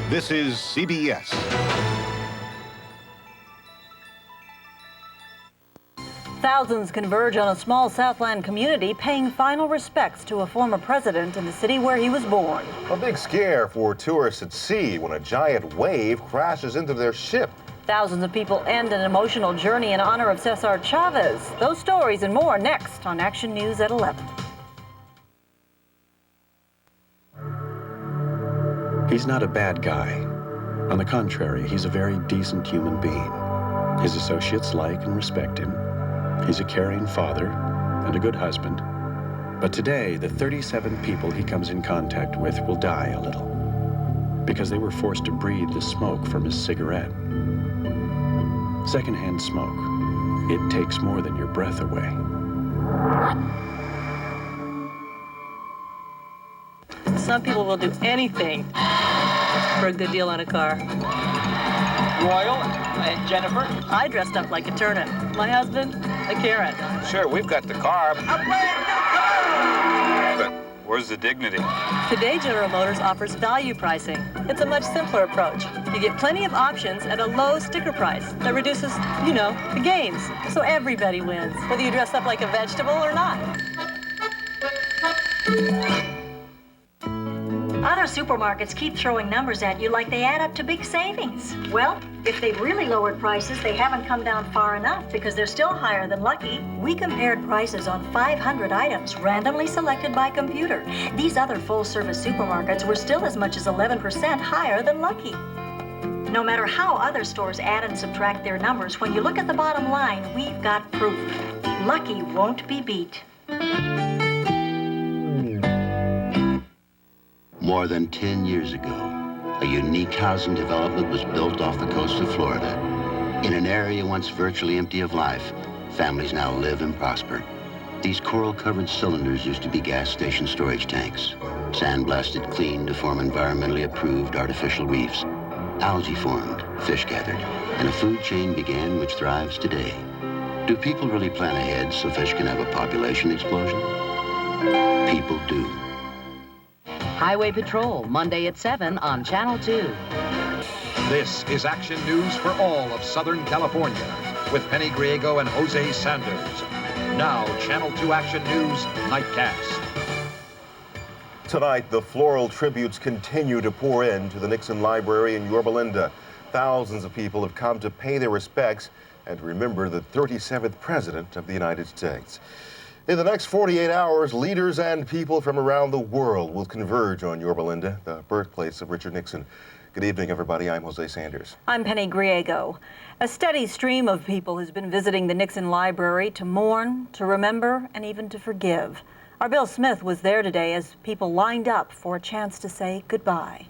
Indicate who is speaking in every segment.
Speaker 1: This is CBS.
Speaker 2: Thousands converge on a small Southland community paying final respects to a former president in the city where he was born.
Speaker 3: A big scare for tourists at sea when a giant wave crashes into their ship.
Speaker 2: Thousands of people end an emotional journey in honor of Cesar Chavez. Those stories and more next on Action News at 11.
Speaker 4: He's not a bad guy. On the contrary, he's a very decent human being. His associates like and respect him. He's a caring father and a good husband. But today, the 37 people he comes in contact with will die a little because they were forced to breathe the smoke from his cigarette. Secondhand smoke, it takes more than your breath away.
Speaker 5: Some people will do anything for a good deal on a car.
Speaker 6: Royal and Jennifer.
Speaker 5: I dressed up like a turnip. My husband, a carrot.
Speaker 7: Sure, we've got the car. But where's the dignity?
Speaker 5: Today, General Motors offers value pricing. It's a much simpler approach. You get plenty of options at a low sticker price that reduces, you know, the gains. So everybody wins, whether you dress up like a vegetable or not.
Speaker 8: Other supermarkets keep throwing numbers at you like they add up to big savings. Well, if they've really lowered prices, they haven't come down far enough because they're still higher than Lucky. We compared prices on 500 items randomly selected by computer. These other full-service supermarkets were still as much as 11% higher than Lucky. No matter how other stores add and subtract their numbers, when you look at the bottom line, we've got proof. Lucky won't be beat.
Speaker 9: More than 10 years ago, a unique housing development was built off the coast of Florida. In an area once virtually empty of life, families now live and prosper. These coral-covered cylinders used to be gas station storage tanks. Sandblasted clean to form environmentally approved artificial reefs. Algae formed, fish gathered, and a food chain began which thrives today. Do people really plan ahead so fish can have a population explosion? People do.
Speaker 10: Highway Patrol, Monday at 7 on Channel 2.
Speaker 11: This is Action News for all of Southern California with Penny Griego and Jose Sanders. Now, Channel 2 Action News, Nightcast.
Speaker 3: Tonight, the floral tributes continue to pour into the Nixon Library in Yorba Linda. Thousands of people have come to pay their respects and remember the 37th President of the United States. In the next 48 hours, leaders and people from around the world will converge on Yorba Linda, the birthplace of Richard Nixon. Good evening, everybody. I'm Jose Sanders.
Speaker 2: I'm Penny Griego. A steady stream of people has been visiting the Nixon Library to mourn, to remember, and even to forgive. Our Bill Smith was there today as people lined up for a chance to say goodbye.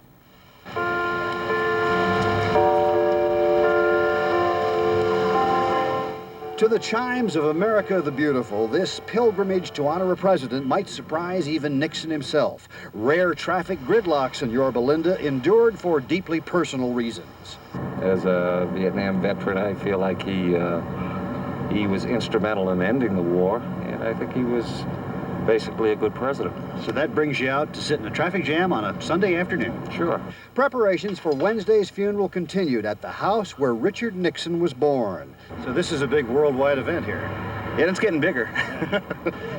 Speaker 12: To the chimes of America the Beautiful, this pilgrimage to honor a president might surprise even Nixon himself. Rare traffic gridlocks in Yorba Linda endured for deeply personal reasons.
Speaker 13: As a Vietnam veteran, I feel like he was instrumental in ending the war, and I think he was basically a good president.
Speaker 12: So that brings you out to sit in a traffic jam on a Sunday afternoon.
Speaker 13: Sure.
Speaker 12: Preparations for Wednesday's funeral continued at the house where Richard Nixon was born. So this is a big worldwide event here.
Speaker 14: Yeah, it's getting bigger.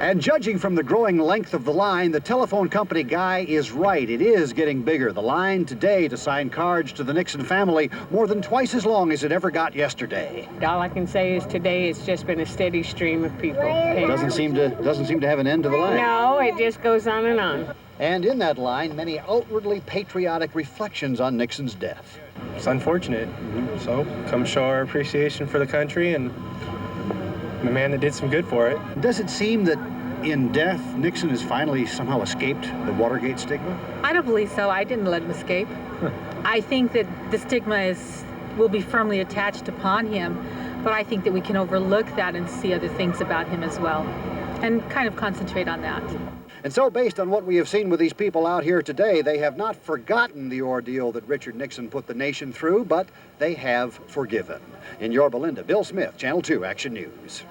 Speaker 12: And judging from the growing length of the line, the telephone company guy is right. It is getting bigger. The line today to sign cards to the Nixon family more than twice as long as it ever got yesterday.
Speaker 15: All I can say is today it's just been a steady stream of people.
Speaker 12: Doesn't seem to have an end to the line.
Speaker 15: No, it just goes on and on.
Speaker 12: And in that line, many outwardly patriotic reflections on Nixon's death.
Speaker 14: It's unfortunate. So come show our appreciation for the country and a man that did some good for it.
Speaker 12: Does it seem that in death, Nixon has finally somehow escaped the Watergate stigma?
Speaker 15: I don't believe so. I didn't let him escape. I think that the stigma will be firmly attached upon him, but I think that we can overlook that and see other things about him as well, and kind of concentrate on that.
Speaker 12: And so, based on what we have seen with these people out here today, they have not forgotten the ordeal that Richard Nixon put the nation through, but they have forgiven. In Yorba Linda, Bill Smith, Channel 2 Action News.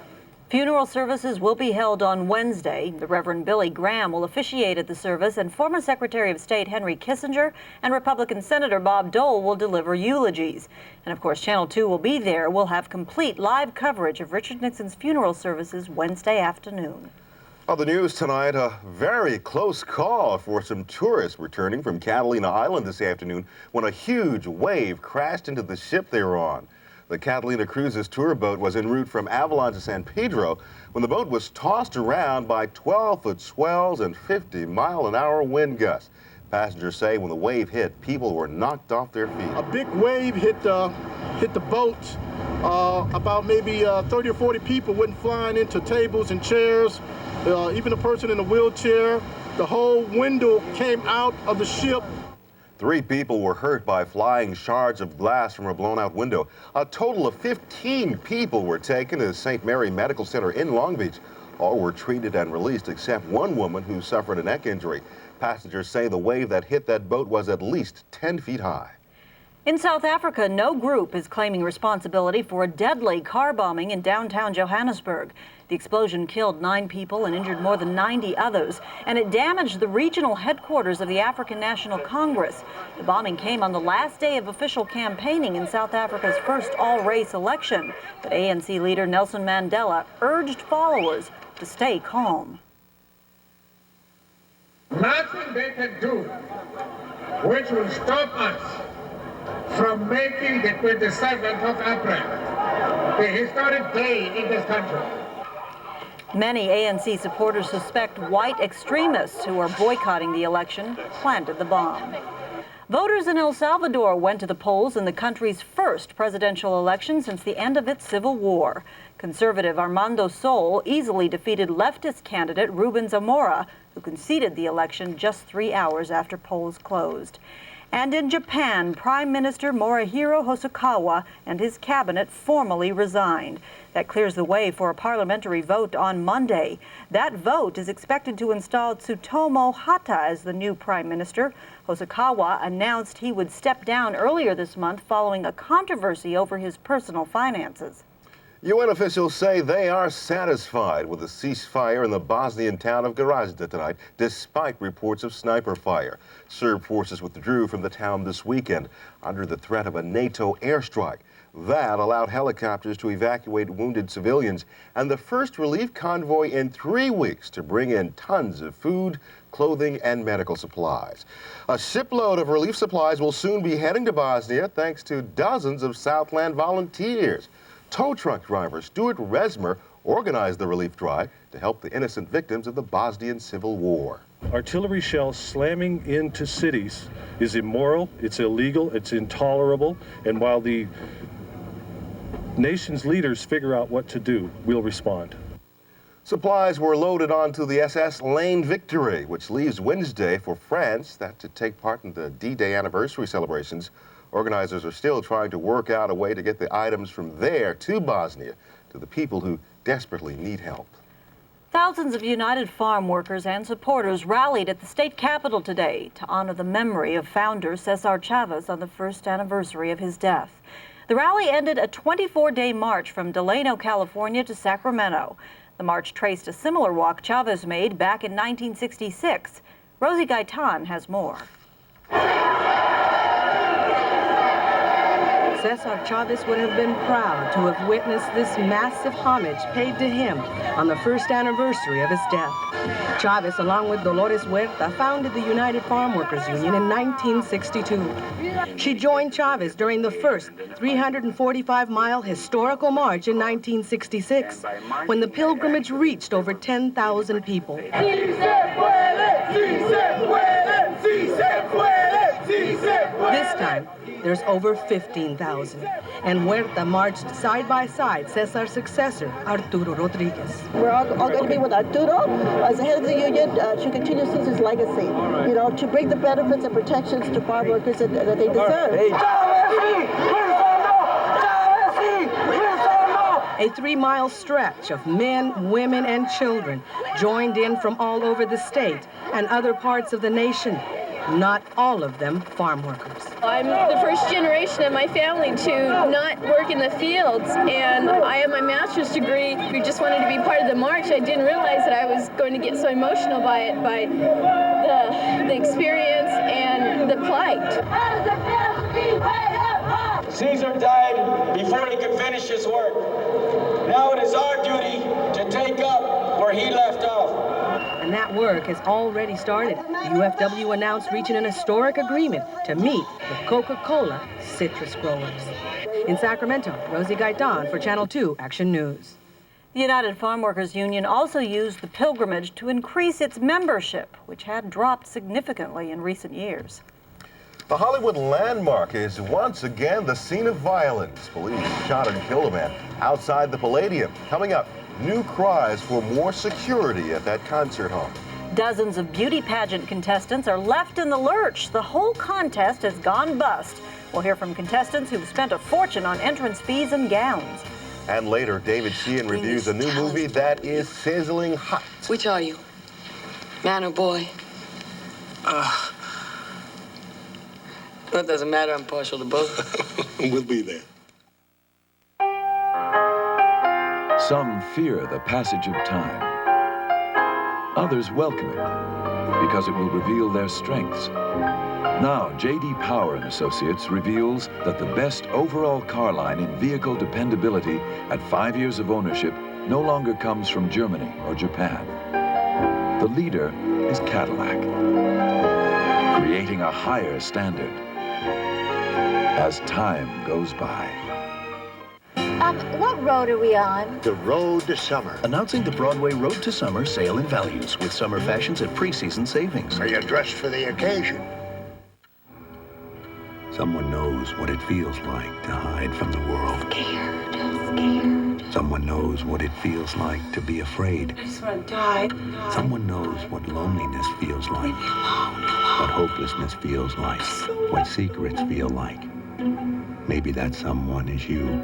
Speaker 2: Funeral services will be held on Wednesday. The Reverend Billy Graham will officiate at the service, and former Secretary of State Henry Kissinger and Republican Senator Bob Dole will deliver eulogies. And of course, Channel 2 will be there. We'll have complete live coverage of Richard Nixon's funeral services Wednesday afternoon.
Speaker 3: On the news tonight, a very close call for some tourists returning from Catalina Island this afternoon when a huge wave crashed into the ship they were on. The Catalina Cruises tour boat was en route from Avalon to San Pedro when the boat was tossed around by 12-foot swells and 50-mile-an-hour wind gusts. Passengers say when the wave hit, people were knocked off their feet.
Speaker 1: A big wave hit the boat. About maybe 30 or 40 people went flying into tables and chairs, even a person in a wheelchair. The whole window came out of the ship.
Speaker 3: 3 people were hurt by flying shards of glass from a blown-out window. A total of 15 people were taken to St. Mary Medical Center in Long Beach. All were treated and released except one woman who suffered a neck injury. Passengers say the wave that hit that boat was at least 10 feet high.
Speaker 2: In South Africa, no group is claiming responsibility for a deadly car bombing in downtown Johannesburg. The explosion killed 9 people and injured more than 90 others, and it damaged the regional headquarters of the African National Congress. The bombing came on the last day of official campaigning in South Africa's first all-race election, but ANC leader Nelson Mandela urged followers to stay calm.
Speaker 16: Nothing they can do which will stop us from making the 27th of April the historic day in this country.
Speaker 2: Many ANC supporters suspect white extremists who are boycotting the election planted the bomb. Voters in El Salvador went to the polls in the country's first presidential election since the end of its civil war. Conservative Armando Sol easily defeated leftist candidate Ruben Zamora, who conceded the election just 3 hours after polls closed. And in Japan, Prime Minister Morihiro Hosokawa and his cabinet formally resigned. That clears the way for a parliamentary vote on Monday. That vote is expected to install Tsutomu Hata as the new prime minister. Hosokawa announced he would step down earlier this month following a controversy over his personal finances.
Speaker 3: UN officials say they are satisfied with the ceasefire in the Bosnian town of Gorazda tonight, despite reports of sniper fire. Serb forces withdrew from the town this weekend under the threat of a NATO airstrike. That allowed helicopters to evacuate wounded civilians and the first relief convoy in 3 weeks to bring in tons of food, clothing, and medical supplies. A shipload of relief supplies will soon be heading to Bosnia thanks to dozens of Southland volunteers. Tow truck driver Stuart Resmer organized the relief drive to help the innocent victims of the Bosnian Civil War.
Speaker 17: Artillery shells slamming into cities is immoral, it's illegal, it's intolerable, and while the nation's leaders figure out what to do, we'll respond.
Speaker 3: Supplies were loaded onto the SS Lane Victory, which leaves Wednesday for France to take part in the D-Day anniversary celebrations. Organizers are still trying to work out a way to get the items from there to Bosnia, to the people who desperately need help.
Speaker 2: Thousands of United Farm workers and supporters rallied at the state capitol today to honor the memory of founder Cesar Chavez on the first anniversary of his death. The rally ended a 24-day march from Delano, California to Sacramento. The march traced a similar walk Chavez made back in 1966. Rosie Gaitan has more.
Speaker 18: Cesar Chavez would have been proud to have witnessed this massive homage paid to him on the first anniversary of his death. Chavez, along with Dolores Huerta, founded the United Farm Workers Union in 1962. She joined Chavez during the first 345-mile historical march in 1966, when the pilgrimage reached over 10,000 people. This time, there's over 15,000. And Huerta marched side by side Cesar's successor, Arturo Rodriguez.
Speaker 19: We're all going to be with Arturo as the head of the union to continue Cesar's legacy, you know, to bring the benefits and protections to farm workers that they deserve.
Speaker 18: A 3-mile stretch of men, women, and children joined in from all over the state and other parts of the nation. not all of them farm workers.
Speaker 20: I'm the first generation of my family to not work in the fields, and I have my master's degree. We just wanted to be part of the march. I didn't realize that I was going to get so emotional by it, by the experience and the plight.
Speaker 21: Caesar died before he could finish his work. Now it is our duty to take up where he left off.
Speaker 18: And that work has already started. The UFW announced reaching an historic agreement to meet with Coca-Cola citrus growers. In Sacramento, Rosie Gaitan for Channel 2 Action News.
Speaker 2: The United Farm Workers Union also used the pilgrimage to increase its membership, which had dropped significantly in recent years.
Speaker 3: The Hollywood landmark is once again the scene of violence. Police shot and killed a man outside the Palladium. Coming up, new cries for more security at that concert hall.
Speaker 2: Dozens of beauty pageant contestants are left in the lurch. The whole contest has gone bust. We'll hear from contestants who've spent a fortune on entrance fees and gowns.
Speaker 3: And later, David Sheehan reviews a new movie that is sizzling hot.
Speaker 22: Which are you? Man or boy? Well, it doesn't matter. I'm partial to both.
Speaker 23: We'll be there.
Speaker 24: Some fear the passage of time. Others welcome it because it will reveal their strengths. Now, J.D. Power and Associates reveals that the best overall car line in vehicle dependability at 5 years of ownership no longer comes from Germany or Japan. The leader is Cadillac, creating a higher standard as time goes by.
Speaker 25: What road are we on?
Speaker 26: The Road to Summer.
Speaker 27: Announcing the Broadway Road to Summer sale and values with summer fashions at pre-season savings.
Speaker 26: Are you dressed for the occasion?
Speaker 28: Someone knows what it feels like to hide from the world.
Speaker 25: Scared.
Speaker 28: Someone knows what it feels like to be afraid.
Speaker 25: I just want to die.
Speaker 28: Someone knows what loneliness feels like. What hopelessness feels like. What secrets feel like. Maybe that someone is you.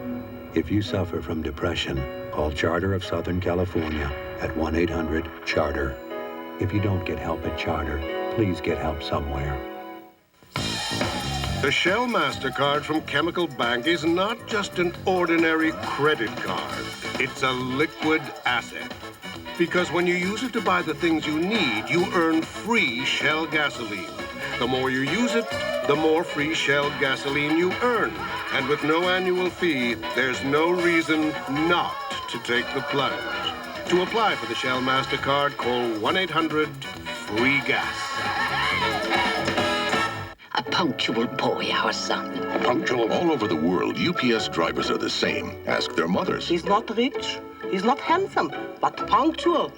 Speaker 28: If you suffer from depression, call Charter of Southern California at 1-800-CHARTER. If you don't get help at Charter, please get help somewhere.
Speaker 23: The Shell MasterCard from Chemical Bank is not just an ordinary credit card. It's a liquid asset. Because when you use it to buy the things you need, you earn free Shell gasoline. The more you use it, the more free Shell gasoline you earn. And with no annual fee, there's no reason not to take the plunge. To apply for the Shell MasterCard, call 1-800-FREE-GAS.
Speaker 25: A punctual boy, our son.
Speaker 23: Punctual all over the world, UPS drivers are the same. Ask their mothers.
Speaker 29: He's not rich, he's not handsome, but punctual.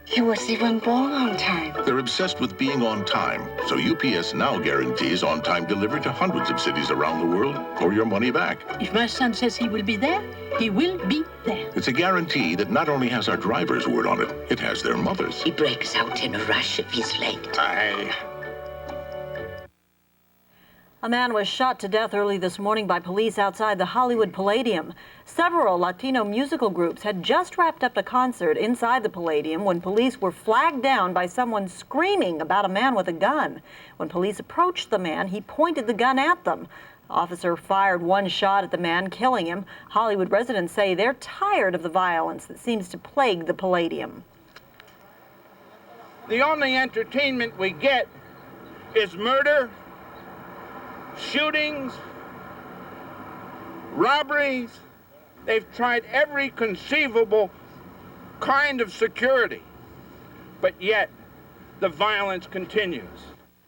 Speaker 25: He was even born on time.
Speaker 23: They're obsessed with being on time, so UPS now guarantees on-time delivery to hundreds of cities around the world or your money back.
Speaker 25: If my son says he will be there, he will be there.
Speaker 23: It's a guarantee that not only has our driver's word on it, it has their mother's.
Speaker 25: He breaks out in a rush if he's late.
Speaker 2: A man was shot to death early this morning by police outside the Hollywood Palladium. Several Latino musical groups had just wrapped up a concert inside the Palladium when police were flagged down by someone screaming about a man with a gun. When police approached the man, he pointed the gun at them. The officer fired one shot at the man, killing him. Hollywood residents say they're tired of the violence that seems to plague the Palladium.
Speaker 30: The only entertainment we get is murder, shootings, robberies. They've tried every conceivable kind of security, but yet the violence continues.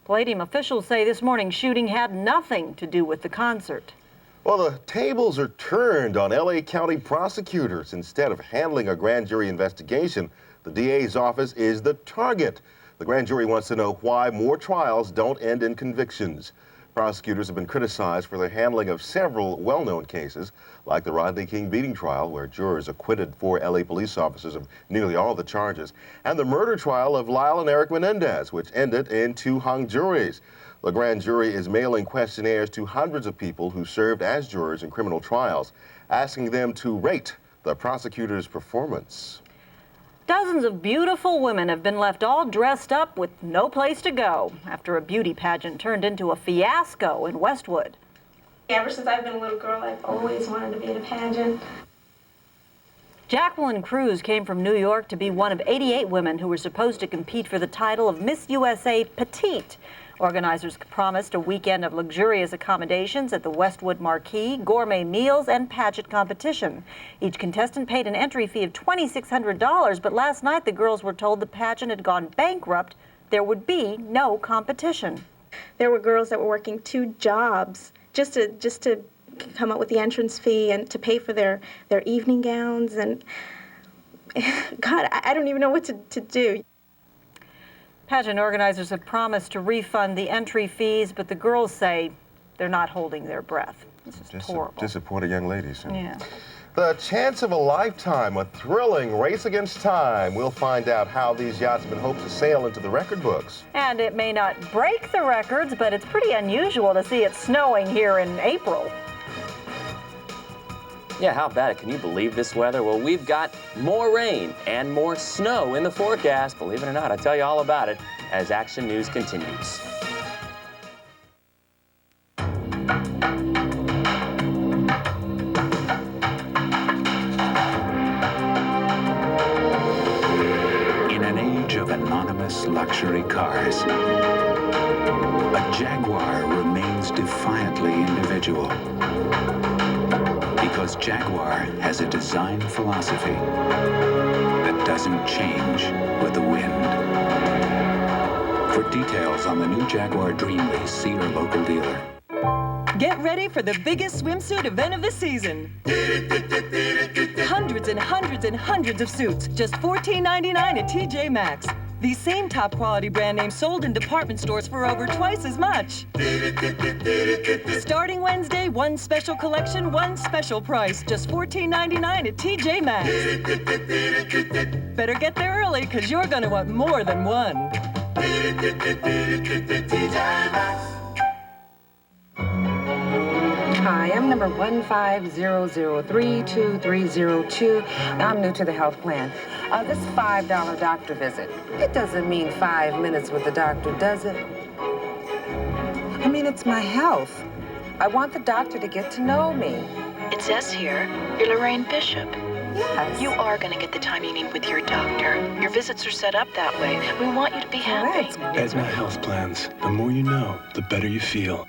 Speaker 2: Palladium officials say this morning's shooting had nothing to do with the concert.
Speaker 3: Well, the tables are turned on LA County prosecutors. Instead of handling a grand jury investigation, the DA's office is the target. The grand jury wants to know why more trials don't end in convictions. Prosecutors have been criticized for their handling of several well-known cases, like the Rodney King beating trial, where jurors acquitted 4 LA police officers of nearly all the charges, and the murder trial of Lyle and Eric Menendez, which ended in 2 hung juries. The grand jury is mailing questionnaires to hundreds of people who served as jurors in criminal trials, asking them to rate the prosecutor's performance.
Speaker 2: Dozens of beautiful women have been left all dressed up with no place to go after a beauty pageant turned into a fiasco in Westwood.
Speaker 4: Ever since I've been a little girl, I've always wanted to be in a pageant.
Speaker 2: Jacqueline Cruz came from New York to be one of 88 women who were supposed to compete for the title of Miss USA Petite. Organizers promised a weekend of luxurious accommodations at the Westwood Marquee, gourmet meals, and pageant competition. Each contestant paid an entry fee of $2,600, but last night the girls were told the pageant had gone bankrupt. There would be no competition.
Speaker 4: There were girls that were working 2 jobs just to come up with the entrance fee and to pay for their evening gowns, and God, I don't even know what to do.
Speaker 2: Pageant organizers have promised to refund the entry fees, but the girls say they're not holding their breath. This is horrible.
Speaker 3: Disappointed young ladies.
Speaker 2: Yeah.
Speaker 3: The chance of a lifetime, a thrilling race against time. We'll find out how these yachtsmen hope to sail into the record books.
Speaker 2: And it may not break the records, but it's pretty unusual to see it snowing here in April.
Speaker 5: Yeah, how about it? Can you believe this weather? Well, we've got more rain and more snow in the forecast. Believe it or not, I'll tell you all about it as Action News continues.
Speaker 6: In an age of anonymous luxury cars, a Jaguar remains defiantly individual. Because Jaguar has a design philosophy that doesn't change with the wind. For details on the new Jaguar Dream Lease, see your local dealer.
Speaker 7: Get ready for the biggest swimsuit event of the season. Hundreds and hundreds and hundreds of suits, just $14.99 at TJ Maxx. These same top quality brand names sold in department stores for over twice as much. Starting Wednesday, one special collection, one special price, just $14.99 at TJ Maxx. Better get there early, because you're going to want more than one.
Speaker 8: Hi, I'm number 150032302. I'm new to the health plan. This $5 doctor visit, it doesn't mean 5 minutes with the doctor, does it? I mean, it's my health. I want the doctor to get to know me.
Speaker 9: It says here, you're Lorraine Bishop.
Speaker 8: Yes.
Speaker 9: You are going to get the time you need with your doctor. Your visits are set up that way. We want you to be happy.
Speaker 27: Aetna Health Plans. The more you know, the better you feel.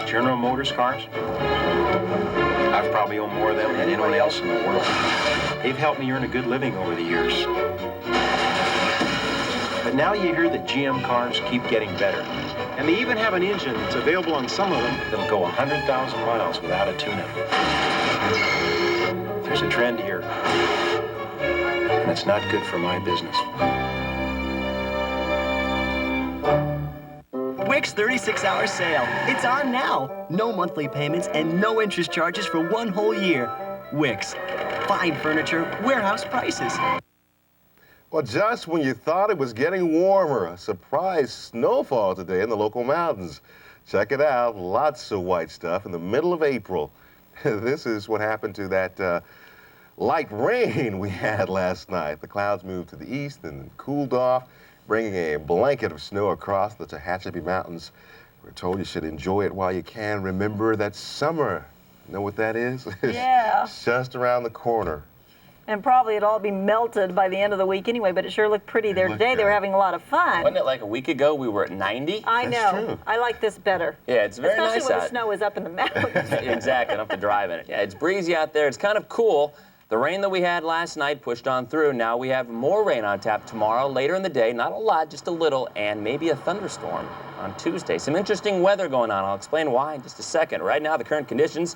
Speaker 10: General Motors cars? I've probably owned more of them than anyone else in the world. They've helped me earn a good living over the years. But now you hear that GM cars keep getting better. And they even have an engine that's available on some of them that'll go 100,000 miles without a tune-up. There's a trend here, and it's not good for my business.
Speaker 11: Wick's 36-hour sale. It's on now. No monthly payments and no interest charges for 1 whole year. Wick's. Fine furniture, warehouse prices.
Speaker 3: Well, just when you thought it was getting warmer, a surprise snowfall today in the local mountains. Check it out, lots of white stuff in the middle of April. This is what happened to that light rain we had last night. The clouds moved to the east and cooled off, bringing a blanket of snow across the Tehachapi Mountains. We're told you should enjoy it while you can. Remember that summer. You know what that is?
Speaker 2: Yeah.
Speaker 3: It's just around the corner.
Speaker 2: And probably it'll all be melted by the end of the week anyway, but it sure looked pretty there today. They were having a lot of fun.
Speaker 5: Wasn't it like a week ago we were at 90?
Speaker 2: I know.
Speaker 3: True.
Speaker 2: I like this better.
Speaker 5: Yeah, it's very nice out.
Speaker 2: Especially when the snow is up in the mountains.
Speaker 5: Exactly, enough to drive in it. Yeah, it's breezy out there. It's kind of cool. The rain that we had last night pushed on through. Now we have more rain on tap tomorrow, later in the day. Not a lot, just a little, and maybe a thunderstorm on Tuesday. Some interesting weather going on. I'll explain why in just a second. Right now, the current conditions,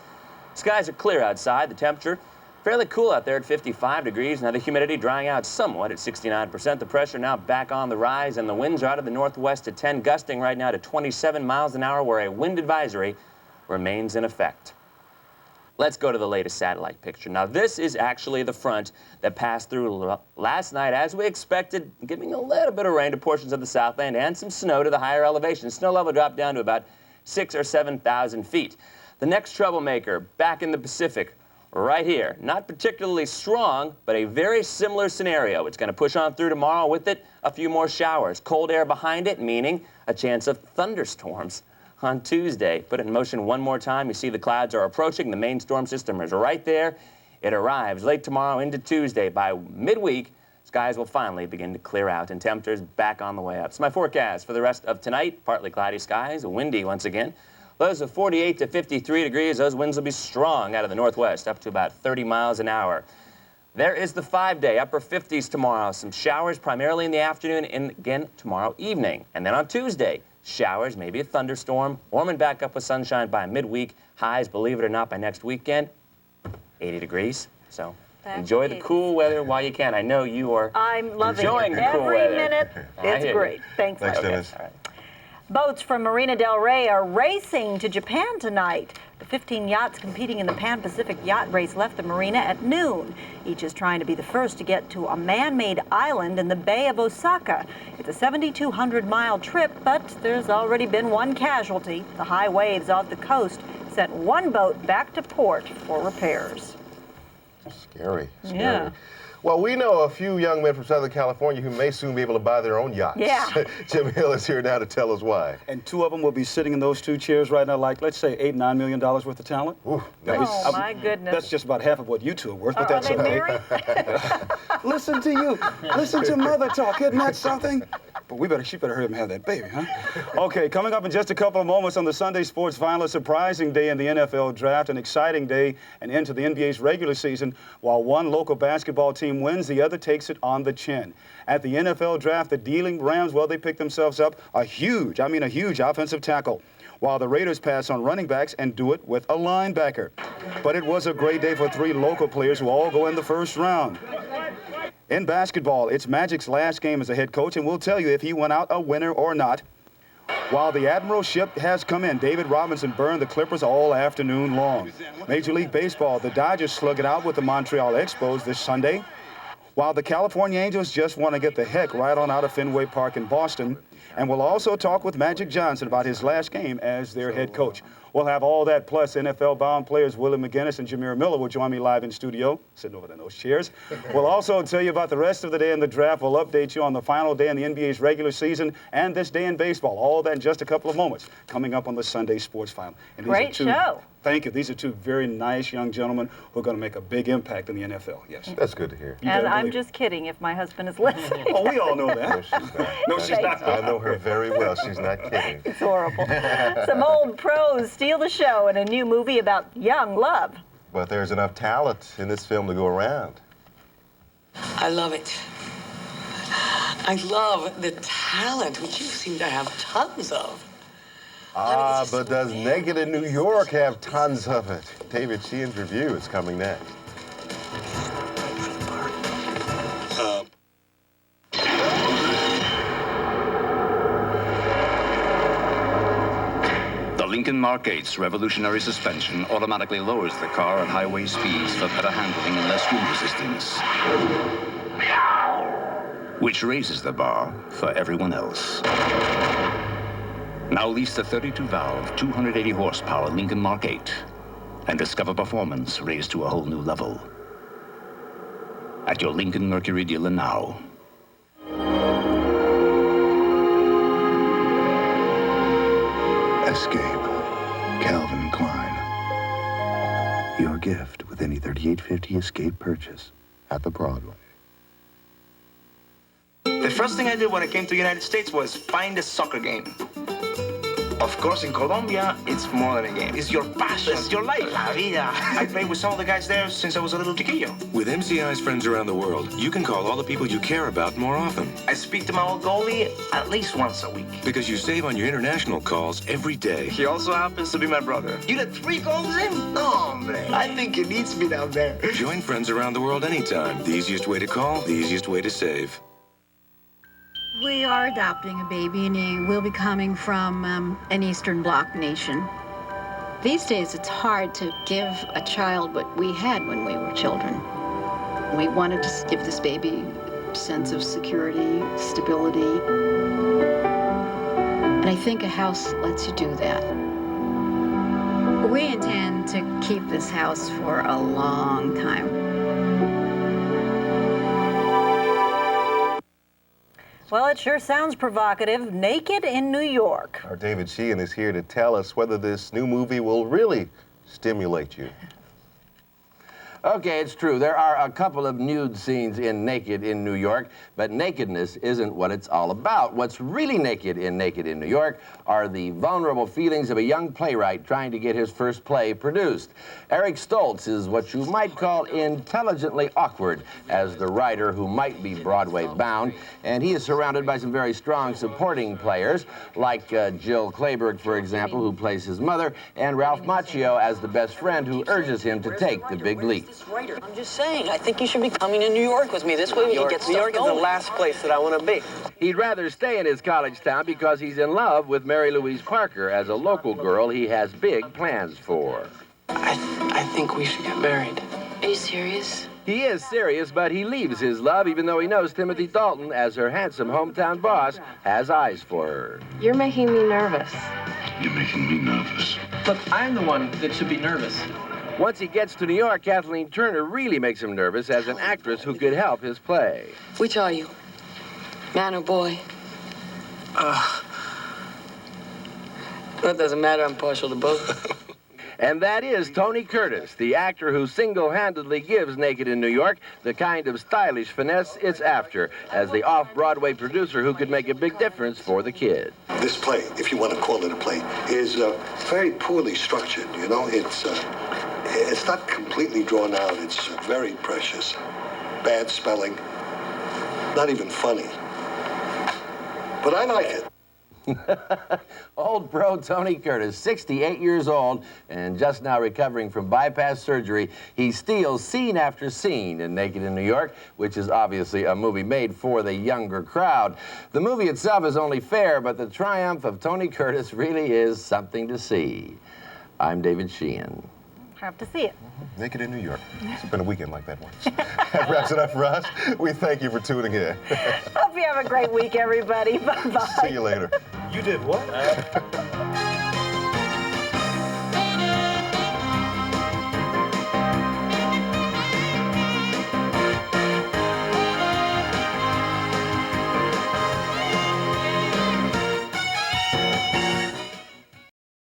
Speaker 5: skies are clear outside. The temperature, fairly cool out there at 55 degrees. Now the humidity drying out somewhat at 69%. The pressure now back on the rise, and the winds are out of the northwest at 10, gusting right now to 27 miles an hour, where a wind advisory remains in effect. Let's go to the latest satellite picture. Now, this is actually the front that passed through last night, as we expected, giving a little bit of rain to portions of the Southland and some snow to the higher elevations. Snow level dropped down to about 6,000 or 7,000 feet. The next troublemaker back in the Pacific, right here. Not particularly strong, but a very similar scenario. It's going to push on through tomorrow. With it, a few more showers. Cold air behind it, meaning a chance of thunderstorms on Tuesday. Put it in motion one more time. You see the clouds are approaching. The main storm system is right there. It arrives late tomorrow into Tuesday. By midweek, skies will finally begin to clear out and temperatures back on the way up. So my forecast for the rest of tonight, partly cloudy skies, windy once again. Lows of 48 to 53 degrees. Those winds will be strong out of the northwest, up to about 30 miles an hour. There is the 5-day, upper 50s tomorrow. Some showers primarily in the afternoon and again tomorrow evening. And then on Tuesday, showers, maybe a thunderstorm, warming back up with sunshine by midweek. Highs, believe it or not, by next weekend, 80 degrees. So enjoy the cool weather while you can. I know you are enjoying the cool weather.
Speaker 2: Every minute. It's great. Thanks,
Speaker 3: Dennis.
Speaker 5: All right.
Speaker 2: Boats from Marina del Rey are racing to Japan tonight. The 15 yachts competing in the Pan-Pacific Yacht Race left the marina at noon. Each is trying to be the first to get to a man-made island in the Bay of Osaka. It's a 7,200-mile trip, but there's already been one casualty. The high waves off the coast sent one boat back to port for repairs.
Speaker 3: Scary.
Speaker 2: Yeah.
Speaker 3: Well, we know a few young men from Southern California who may soon be able to buy their own yachts.
Speaker 2: Yeah.
Speaker 3: Jim Hill is here now to tell us why.
Speaker 1: And two of them will be sitting in those two chairs right now, like, let's say, $8-9 million worth of talent.
Speaker 3: Ooh,
Speaker 1: nice.
Speaker 2: Oh, my goodness.
Speaker 1: That's just about half of what you two are worth, but
Speaker 2: Are
Speaker 1: that's
Speaker 2: they
Speaker 1: okay.
Speaker 2: married?
Speaker 1: Listen to you. Listen to mother talk. Isn't that something? But she better hurry up and have that baby, huh? Okay, coming up in just a couple of moments on the Sunday Sports Final, a surprising day in the NFL draft, an exciting day and into the NBA's regular season. While one local basketball team wins, the other takes it on the chin. At the NFL draft, the dealing Rams, well, they picked themselves up a huge offensive tackle, while the Raiders pass on running backs and do it with a linebacker. But it was a great day for three local players who all go in the first round. In basketball, it's Magic's last game as a head coach, and we'll tell you if he went out a winner or not. While the Admiral ship has come in, David Robinson burned the Clippers all afternoon long. Major League Baseball, the Dodgers slug it out with the Montreal Expos this Sunday, while the California Angels just want to get the heck right on out of Fenway Park in Boston. And we'll also talk with Magic Johnson about his last game as their head coach. We'll have all that, plus NFL-bound players Willie McGinnis and Jameer Miller will join me live in studio, sitting over there in those chairs. We'll also tell you about the rest of the day in the draft. We'll update you on the final day in the NBA's regular season and this day in baseball. All that in just a couple of moments, coming up on the Sunday Sports Final. And these
Speaker 2: Great show.
Speaker 1: Thank you. These are two very nice young gentlemen who are going to make a big impact in the NFL. Yes.
Speaker 3: That's good to hear.
Speaker 2: And I'm just kidding if my husband is listening.
Speaker 1: Oh, we all know that.
Speaker 3: No, she's not. I know her very well. She's not kidding.
Speaker 2: It's horrible. Some old pros steal the show in a new movie about young love.
Speaker 3: But there's enough talent in this film to go around.
Speaker 22: I love it. I love the talent, which you seem to have tons of.
Speaker 3: But does Naked in New York have tons of it? David Sheehan's review is coming next.
Speaker 6: The Lincoln Mark 8's revolutionary suspension automatically lowers the car at highway speeds for better handling and less wind resistance, which raises the bar for everyone else. Now lease the 32-valve, 280-horsepower Lincoln Mark 8 and discover performance raised to a whole new level. At your Lincoln Mercury dealer now.
Speaker 28: Escape. Calvin Klein. Your gift with any $38.50 Escape purchase at the Broadway.
Speaker 12: The first thing I did when I came to the United States was find a soccer game. Of course, in Colombia, it's more than a game. It's your passion. It's your life. La vida. I played with some of the guys there since I was a little chiquillo.
Speaker 13: With MCI's friends around the world, you can call all the people you care about more often.
Speaker 12: I speak to my old goalie at least once a week.
Speaker 13: Because you save on your international calls every day.
Speaker 12: He also happens to be my brother. You let 3 goals in? No, man. I think it needs me down there.
Speaker 13: Join friends around the world anytime. The easiest way to call, the easiest way to save.
Speaker 14: We are adopting a baby, and he will be coming from an Eastern Bloc nation. These days, it's hard to give a child what we had when we were children. We wanted to give this baby a sense of security, stability. And I think a house lets you do that. We intend to keep this house for a long time.
Speaker 2: Well, it sure sounds provocative. Naked in New York.
Speaker 3: Our David Sheehan is here to tell us whether this new movie will really stimulate you.
Speaker 15: Okay, it's true. There are a couple of nude scenes in Naked in New York, but nakedness isn't what it's all about. What's really naked in New York are the vulnerable feelings of a young playwright trying to get his first play produced. Eric Stoltz is what you might call intelligently awkward as the writer who might be Broadway bound, and he is surrounded by some very strong supporting players, like Jill Clayburgh, for example, who plays his mother, and Ralph Macchio as the best friend who urges him to take the big leap.
Speaker 22: Writer, I'm just saying, I think you should be coming to New York with me. This way we can get stuff going. New York is the last place that I want to be.
Speaker 15: He'd rather stay in his college town because he's in love with Mary Louise Parker. As a local girl, he has big plans for.
Speaker 22: I think we should get married. Are you serious?
Speaker 15: He is serious, but he leaves his love even though he knows Timothy Dalton, as her handsome hometown boss, has eyes for her.
Speaker 22: You're making me nervous.
Speaker 13: You're making me nervous.
Speaker 11: Look, I'm the one that should be nervous.
Speaker 15: Once he gets to New York, Kathleen Turner really makes him nervous as an actress who could help his play.
Speaker 22: Which are you? Man or boy? That doesn't matter. I'm partial to both.
Speaker 15: And that is Tony Curtis, the actor who single-handedly gives Naked in New York the kind of stylish finesse it's after, as the off-Broadway producer who could make a big difference for the kid.
Speaker 16: This play, if you want to call it a play, is very poorly structured, you know? It's not completely drawn out. It's very precious. Bad spelling. Not even funny. But I like it.
Speaker 15: Old pro Tony Curtis, 68 years old, and just now recovering from bypass surgery. He steals scene after scene in Naked in New York, which is obviously a movie made for the younger crowd. The movie itself is only fair, but the triumph of Tony Curtis really is something to see. I'm David Sheehan.
Speaker 2: Have to see it.
Speaker 3: Naked in New York. It's been a weekend like that once. That wraps it up for us. We thank you for tuning in.
Speaker 2: Hope you have a great week, everybody. Bye-bye.
Speaker 3: See you later.
Speaker 16: You did what?